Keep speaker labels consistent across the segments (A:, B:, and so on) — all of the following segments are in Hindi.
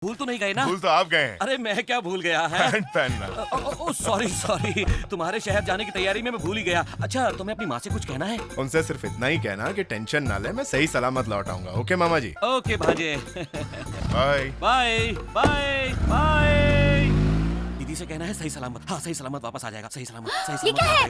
A: भूल तो नहीं गए ना?
B: भूल तो आप गए हैं।
A: अरे मैं क्या भूल गया है?
B: पैंट पहनना।
A: सॉरी तुम्हारे शहर जाने की तैयारी में मैं भूल ही गया। अच्छा तुम्हें अपनी माँ से कुछ कहना है?
B: उनसे सिर्फ इतना ही कहना कि टेंशन ना ले, मैं सही सलामत लौट आऊंगा। ओके मामा जी।
A: ओके भांजे।
B: Bye
A: bye bye bye. दीदी से कहना है सही सलामत, हाँ सही सलामत वापस आ जाएगा। सही सलामत
C: ये क्या है?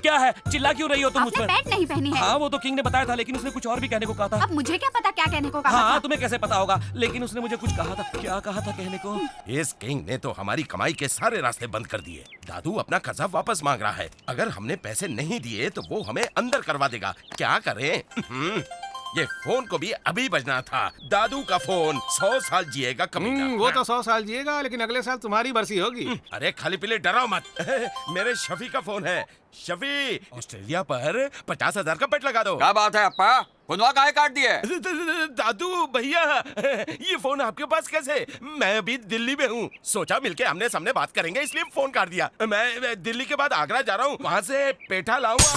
A: क्या है? चिल्ला क्यों रही हो तुम मुझ
C: आपने
A: पर?
C: पैंट नहीं पहनी है।
A: हाँ वो तो किंग ने बताया था, लेकिन उसने कुछ और भी कहने को कहा था।
C: अब मुझे क्या पता क्या कहने को कहा
A: हाँ
C: था?
A: तुम्हें कैसे पता होगा? लेकिन उसने मुझे कुछ कहा था। क्या कहा था कहने को?
D: इस किंग ने तो हमारी कमाई के सारे रास्ते बंद कर दिए। दादू अपना कर्जा वापस मांग रहा है। अगर हमने पैसे नहीं दिए तो वो हमें अंदर करवा देगा। क्या करें? ये फोन को भी अभी बजना था। दादू का फोन 100 साल जिएगा कमीना।
E: वो तो 100 साल जिएगा, लेकिन अगले साल तुम्हारी बरसी होगी।
D: अरे खाली पीले डराओ मत। मेरे शफी का फोन है। शफी, ऑस्ट्रेलिया पर 50,000 का पेट लगा दो।
F: क्या बात है अप्पा? फोनवा काहे काट दिए?
D: दादू भैया, ये फोन आपके पास कैसे? मैं अभी दिल्ली में हूँ। सोचा मिलके आमने सामने बात करेंगे, इसलिए फोन काट दिया। मैं दिल्ली के बाद आगरा जा रहा हूँ, वहाँ से पेठा लाऊंगा।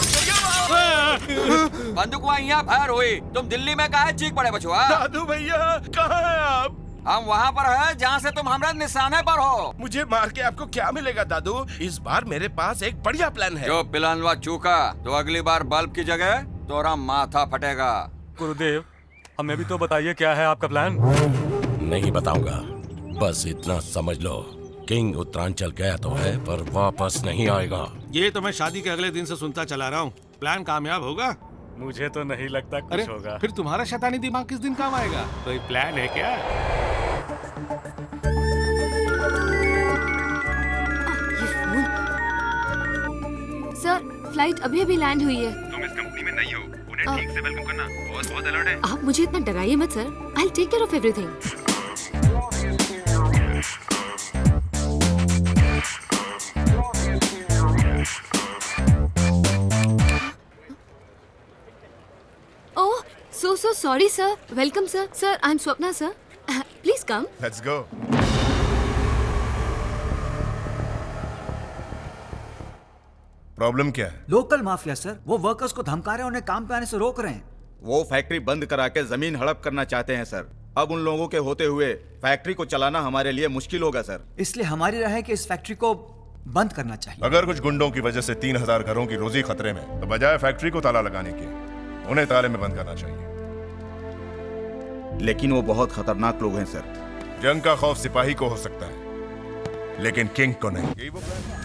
F: बंदूक वहाँ यहाँ फायर हुई, तुम दिल्ली में काहे चीख पड़े बचुआ?
D: दादू भैया कहाँ हैं आप?
F: हम वहाँ पर है जहाँ से तुम हमारे निशाने पर हो।
D: मुझे मार के आपको क्या मिलेगा दादू? इस बार मेरे पास एक बढ़िया प्लान है।
F: जो पिलानवा चूका तो अगली बार बल्ब की जगह तोरा माथा फटेगा।
G: गुरुदेव, हमें भी तो बताइए क्या है आपका प्लान?
D: नहीं बताऊंगा, बस इतना समझ लो, किंग उत्तरांचल गया तो है पर वापस नहीं आएगा।
E: ये तो मैं शादी के अगले दिन से सुनता चला रहा हूँ। प्लान कामयाब होगा?
G: मुझे तो नहीं लगता
E: अरे
G: कुछ होगा।
E: फिर तुम्हारा शैतानी दिमाग किस दिन काम आएगा? कोई प्लान है क्या?
C: ये फोन। सर, फ्लाइट अभी अभी लैंड हुई है।
H: तुम इस कंपनी में नई हो, उन्हें ठीक से वेलकम करना। बॉस बहुत अलर्ट है।
C: आप मुझे इतना डराइए मत sir. I will take care of everything. Oh, so sorry sir. Welcome sir. Sir, I'm Swapna sir. Please come.
B: Let's go. Problem क्या है?
I: लोकल माफिया सर, वो वर्कर्स को धमका रहे हैं, उन्हें काम पे आने से रोक रहे हैं।
J: वो फैक्ट्री बंद करा के जमीन हड़प करना चाहते हैं सर। अब उन लोगों के होते हुए फैक्ट्री को चलाना हमारे लिए मुश्किल होगा सर।
I: इसलिए हमारी राय है कि इस फैक्ट्री को बंद करना चाहिए।
B: अगर कुछ गुंडों की वजह से 3,000 घरों की रोजी खतरे में, तो बजाय फैक्ट्री को ताला लगाने के उन्हें ताले में बंद करना चाहिए।
J: लेकिन वो बहुत खतरनाक लोग हैं सर।
B: जंग का खौफ सिपाही को हो सकता है, लेकिन किंग को नहीं। यही वो प्लान है।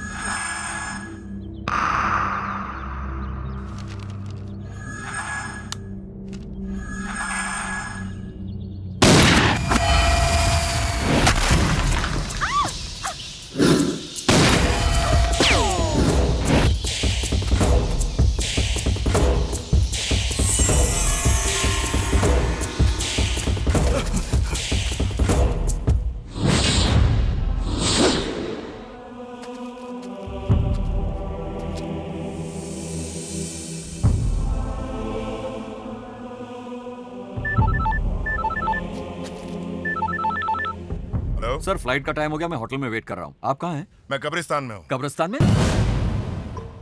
B: हेलो
F: सर, फ्लाइट का टाइम हो गया, मैं होटल में वेट कर रहा हूँ। आप कहाँ हैं?
B: मैं कब्रिस्तान में हूँ।
F: कब्रिस्तान में?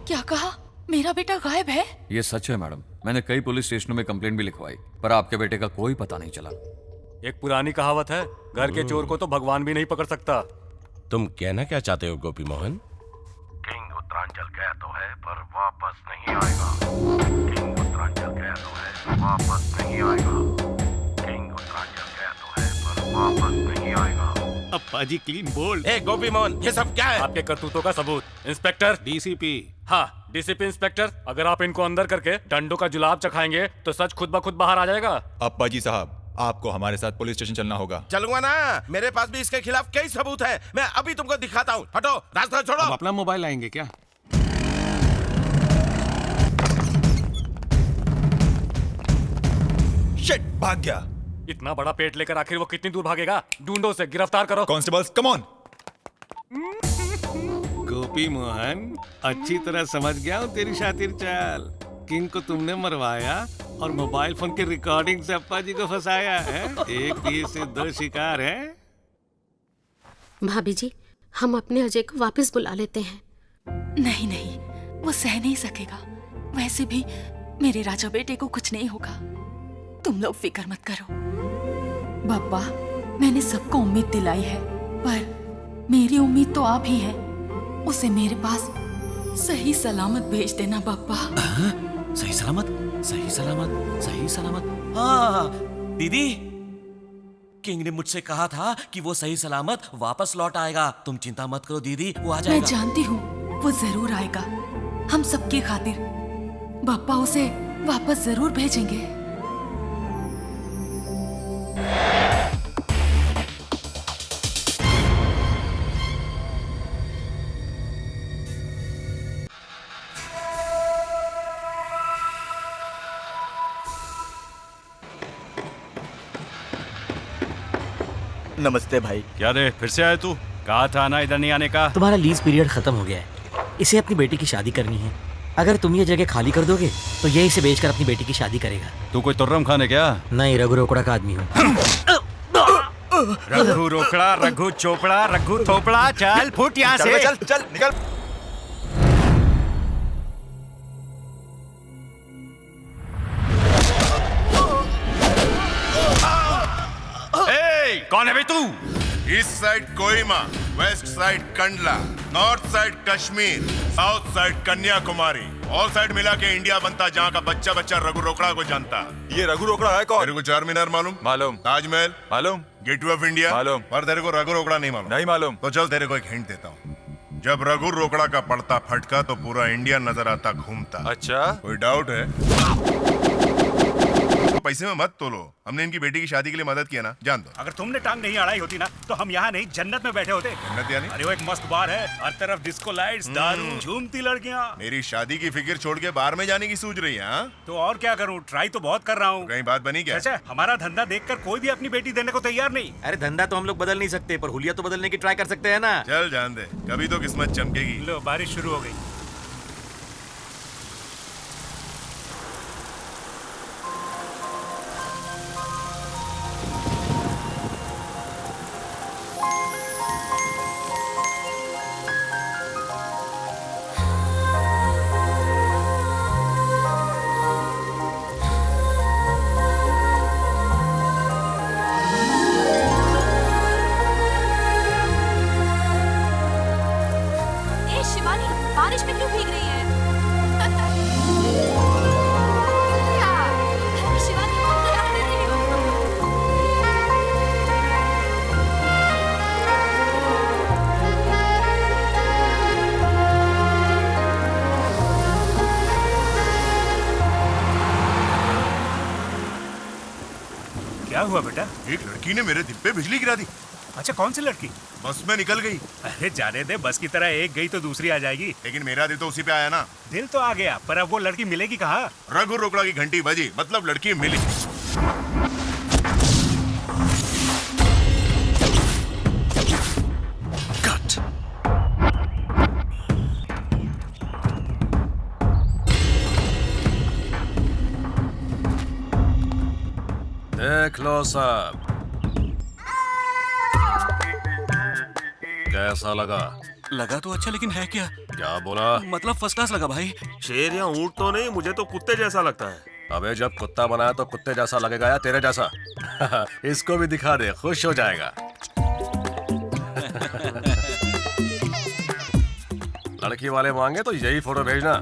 C: क्या कहा? मेरा बेटा गायब है?
F: ये सच है मैडम। मैंने कई पुलिस स्टेशनों में कंप्लेंट भी लिखवाई, पर आपके बेटे का कोई पता नहीं चला।
G: एक पुरानी कहावत है, घर के चोर को तो भगवान भी नहीं पकड़ सकता।
D: तुम कहना क्या चाहते हो गोपी मोहन? किंग उत्तरांचल गया तो है पर वापस नहीं आएगा। किंग उत्तरांचल गया तो है, वापस नहीं आएगा। किंग उत्तरांचल गया तो है पर वापस नहीं आएगा।
E: Appa ji clean bowled.
D: ए गोपी मोहन, ये सब क्या है?
G: आपके करतूतों का सबूत। इंस्पेक्टर।
E: डीसीपी।
G: हाँ, डीसीपी इंस्पेक्टर। अगर आप इनको अंदर करके डंडों का जुलाब चखाएंगे तो सच खुद ब खुद बाहर आ जाएगा।
H: अप्पा जी साहब, आपको हमारे साथ पुलिस स्टेशन चलना होगा।
D: चलूंगा ना, मेरे पास भी इसके खिलाफ कई सबूत है। मैं अभी तुमको दिखाता हूँ। हटो, रास्ता छोड़ो।
E: अब अपना मोबाइल लाएंगे क्या?
H: शिट, भाग गया।
G: इतना बड़ा पेट लेकर आखिर वो कितनी दूर भागेगा? ढूंढो उसे, गिरफ्तार करो।
H: Constables, come on.
E: Gopi Mohan, अच्छी तरह समझ गया हूँ तेरी शातिर चाल। किंग को तुमने मरवाया और मोबाइल फोन की रिकॉर्डिंग से अप्पा जी को फंसाया है। एक तीर से दो शिकार है।
C: भाभी जी, हम अपने अजय को वापस बुला लेते हैं।
K: नहीं नहीं, वो सह नहीं सकेगा। वैसे भी मेरे राजा बेटे को कुछ नहीं होगा। तुम लोग फिक्र मत करो। बब्बा, मैंने सबको उम्मीद दिलाई है, पर मेरी उम्मीद तो आप ही है। उसे मेरे पास सही सलामत भेज देना पापा।
A: सही सलामत, सही सलामत, सही सलामत। हाँ दीदी, किंग ने मुझसे कहा था कि वो सही सलामत वापस लौट आएगा। तुम चिंता मत करो दीदी, वो आ
K: मैं
A: जाएगा।
K: जानती हूँ वो जरूर आएगा। हम सबके खातिर पापा उसे वापस जरूर भेजेंगे।
J: नमस्ते भाई।
G: क्या रे, फिर से आया तू? कहा था ना इधर नहीं आने का।
L: तुम्हारा लीज पीरियड खत्म हो गया है। इसे अपनी बेटी की शादी करनी है। अगर तुम ये जगह खाली कर दोगे तो ये इसे बेचकर अपनी बेटी की शादी करेगा।
G: तू कोई तुर्रम खाने क्या?
L: नहीं, रघु रोकड़ा का आदमी हूँ।
G: रघु रोकड़ा, रघु चोपड़ा, रघु थोपड़ा, चल फुट यहाँ से।
J: चल चल निकल।
G: कौन है भाई तू?
B: East side Kohima, west side Kandla, north side Kashmir, south side Kanyakumari, all side मिला के इंडिया बनता, जहाँ का बच्चा बच्चा रघु रोकड़ा को जानता।
J: ये रघु रोकड़ा है कौन?
B: तेरे को चार मीनार मालूम?
J: मालूम।
B: ताजमहल
J: मालूम।
B: गेटवे ऑफ इंडिया
J: मालूम।
B: पर तेरे को रघु रोकड़ा नहीं मालूम?
J: नहीं मालूम।
B: तो चल तेरे को एक हिंट देता हूँ। जब रघु रोकड़ा का पड़ता फटका तो पूरा इंडिया नजर आता घूमता।
J: अच्छा,
B: कोई डाउट है? पैसे में मत तोलो, हमने इनकी बेटी की शादी के लिए मदद किया ना, जान दो।
G: अगर तुमने टांग नहीं अड़ाई होती ना तो हम यहाँ नहीं जन्नत में बैठे होते।
B: जन्नत यानी?
G: अरे वो एक मस्त बार है, हर तरफ डिस्को लाइट्स, दारू, झूमती लड़कियाँ।
B: मेरी शादी की फिक्र छोड़ के बाहर में जाने की सूझ रही है? हाँ?
G: तो और क्या करूँ, ट्राई तो बहुत कर रहा हूँ।
B: कहीं बात बनी क्या?
G: अच्छा, हमारा धंधा देखकर कोई भी अपनी बेटी देने को तैयार नहीं।
L: अरे धंधा तो हम लोग बदल नहीं सकते, पर हुलिया तो बदलने की ट्राई कर सकते हैं ना।
B: चल जान दे, कभी तो किस्मत चमकेगी।
G: लो, बारिश शुरू हो गई।
C: शिवानी, बारिश में क्यों भीग रही है? शिवानी, तुम क्या कर रही हो?
G: क्या हुआ बेटा?
B: एक लड़की ने मेरे दिल पे बिजली गिरा दी।
G: अच्छा, कौन सी लड़की?
B: बस में निकल गई।
G: अरे जाने दे, बस की तरह एक गई तो दूसरी आ जाएगी।
B: लेकिन मेरा दिल तो उसी पे आया ना।
G: दिल तो आ गया, पर अब वो लड़की मिलेगी कहाँ?
B: रघु रोकड़ा की घंटी बजी, मतलब लड़की मिली।
A: कट।
D: देख लो सब, कैसा लगा?
A: लगा तो अच्छा, लेकिन है क्या?
D: क्या बोला?
A: मतलब फर्स्ट क्लास लगा भाई।
H: शेर या ऊंट तो नहीं, मुझे तो कुत्ते जैसा लगता है।
D: अबे जब कुत्ता बनाया तो कुत्ते जैसा लगेगा या तेरे जैसा? इसको भी दिखा दे, खुश हो जाएगा। लड़की वाले मांगे तो यही फोटो भेजना,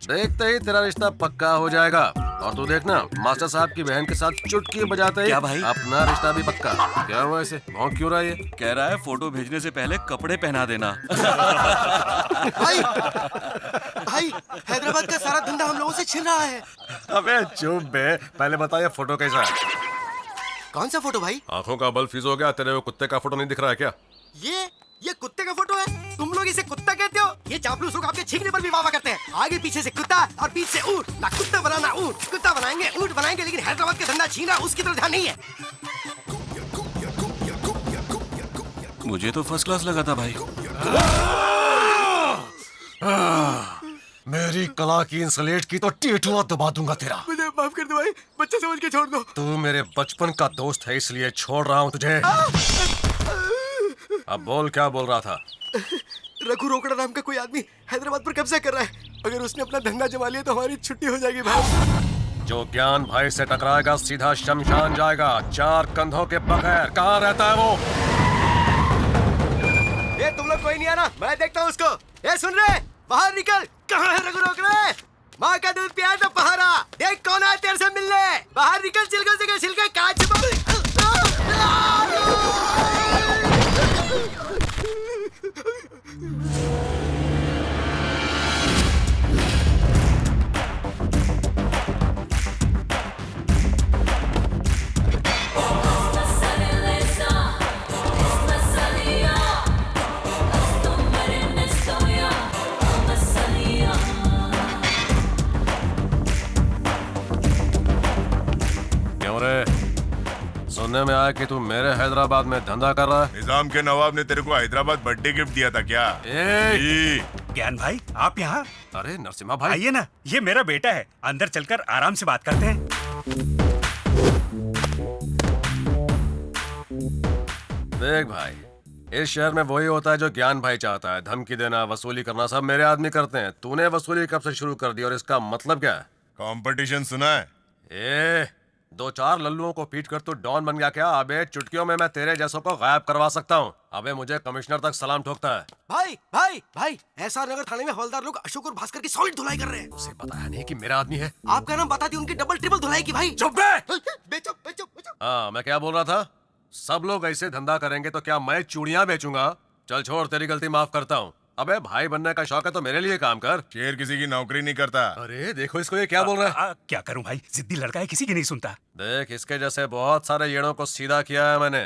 D: देखते ही तेरा रिश्ता पक्का हो जाएगा। और तू देखना, मास्टर साहब की बहन के साथ चुटकी बजाते ही
A: क्या भाई?
D: अपना रिश्ता भी पक्का। क्या हुआ ऐसे भौंक क्यों रहा है ये?
A: कह रहा है फोटो भेजने से पहले कपड़े पहना देना।
L: भाई, भाई, हैदराबाद का सारा धंधा हम लोगों से छिन रहा है।
D: अबे चुप बे, पहले बता ये फोटो कैसा है?
L: कौन सा फोटो भाई?
D: आंखों का बल फीस हो गया, तेरे वो कुत्ते का फोटो नहीं दिख रहा है क्या?
L: ये कुत्ते का फोटो है? तुम लोग इसे कुत्ता कहते हो? ये चापलूस लोग आपके छींकने पर भी वाह वाह करते हैं। आगे पीछे से कुत्ता और पीछे से ऊंट। ना कुत्ता बनाना ऊंट, कुत्ता बनाएंगे ऊंट बनाएंगे, लेकिन हैदराबाद का धंधा छीना उसकी तरफ ध्यान नहीं है।
A: मुझे तो फर्स्ट क्लास लगा था भाई।
D: मेरी कला की इंसलेट की तो टेटुआ दबा दूंगा तेरा।
L: मुझे माफ कर दो भाई, बच्चा समझ के छोड़ दो।
D: तू मेरे बचपन का दोस्त है, इसलिए छोड़ रहा हूँ तुझे। अब बोल, क्या बोल रहा था?
L: रघु रोकड़ा नाम का कोई आदमी हैदराबाद पर कब्जा कर रहा है। अगर उसने अपना धंधा जमा लिया तो हमारी छुट्टी हो जाएगी भाई।
G: जो ज्ञान भाई से टकराएगा सीधा शमशान जाएगा, 4 कंधों के बगैर। कहाँ रहता है वो?
L: ये तुम लोग कोई नहीं आना, मैं देखता हूँ उसको। ये सुन रहे, बाहर निकल। कहाँ है रघु रोकड़े? माँ का दूध पिया तो पहाड़ा। देख कौन आया तेरे से मिलने। बाहर निकल, छिलके से छिलके काट।
G: सुनने में आया कि तू मेरे हैदराबाद में धंधा कर रहा है।
B: निजाम के नवाब ने तेरे को हैदराबाद बर्थडे गिफ्ट दिया था क्या?
H: ज्ञान भाई, आप यहाँ?
G: अरे नरसिम्हा भाई,
H: आइए ना, ये मेरा बेटा है। अंदर चलकर आराम से बात करते हैं।
G: देख भाई, इस शहर में वही होता है जो ज्ञान भाई चाहता है। धमकी देना, वसूली करना सब मेरे आदमी करते हैं। तूने वसूली कब से शुरू कर दी और इसका मतलब क्या है?
B: कंपटीशन सुना है?
G: 2-4 लल्लुओं को पीट कर तू डॉन बन गया क्या? अबे चुटकियों में मैं तेरे जैसों को गायब करवा सकता हूँ। अबे मुझे कमिश्नर तक सलाम ठोकता है।
L: भाई भाई भाई, एसआर नगर थाने में हवलदार लोग अशोक और भास्कर की सॉलिड धुलाई कर रहे हैं।
G: उसे बताया नहीं कि मेरा आदमी है।
L: आपका नाम बता दी, उनकी डबल ट्रिपल धुलाई की। भाई
G: चुप बे!
L: बेचो बेचो बेचो।
G: हाँ, मैं क्या बोल रहा था? सब लोग ऐसे धंधा करेंगे तो क्या मैं चूड़ियां बेचूंगा? चल छोड़, तेरी गलती माफ करता हूँ। अबे भाई बनने का शौक है तो मेरे लिए काम कर।
B: शेर किसी की नौकरी नहीं करता।
G: अरे देखो इसको, ये क्या बोल रहा है?
H: क्या करूं भाई, जिद्दी लड़का है, किसी की नहीं सुनता।
G: देख, इसके जैसे बहुत सारे येड़ों को सीधा किया है मैंने।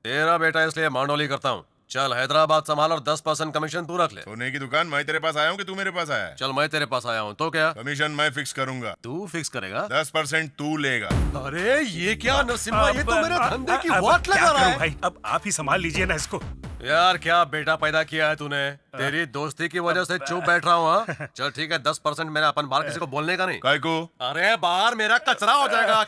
G: तेरा बेटा इसलिए मांडोली करता हूँ। चल हैदराबाद संभाल और 10% कमीशन तू रख ले।
B: सोने की दुकान मैं तेरे पास आया हूँ कि तू मेरे पास आया है?
G: चल मैं तेरे पास आया हूँ तो क्या?
B: कमीशन मैं फिक्स करूंगा।
G: तू फिक्स करेगा?
B: 10% तू लेगा।
G: अरे ये क्या नरसिम्हा, ये तो मेरे धंधे की वाट लगा
H: क्या
G: रहा
H: करूं
G: है।
H: भाई, अब आप ही संभाल लीजिए ना इसको।
G: यार क्या बेटा पैदा किया है तूने। तेरी दोस्ती की वजह से चुप बैठ रहा हूँ। हाँ? चल ठीक है, 10% मेरा अपन बाहर किसी को बोलने का नहीं।
B: काय को?
G: अरे बाहर मेरा कचरा हो जाएगा।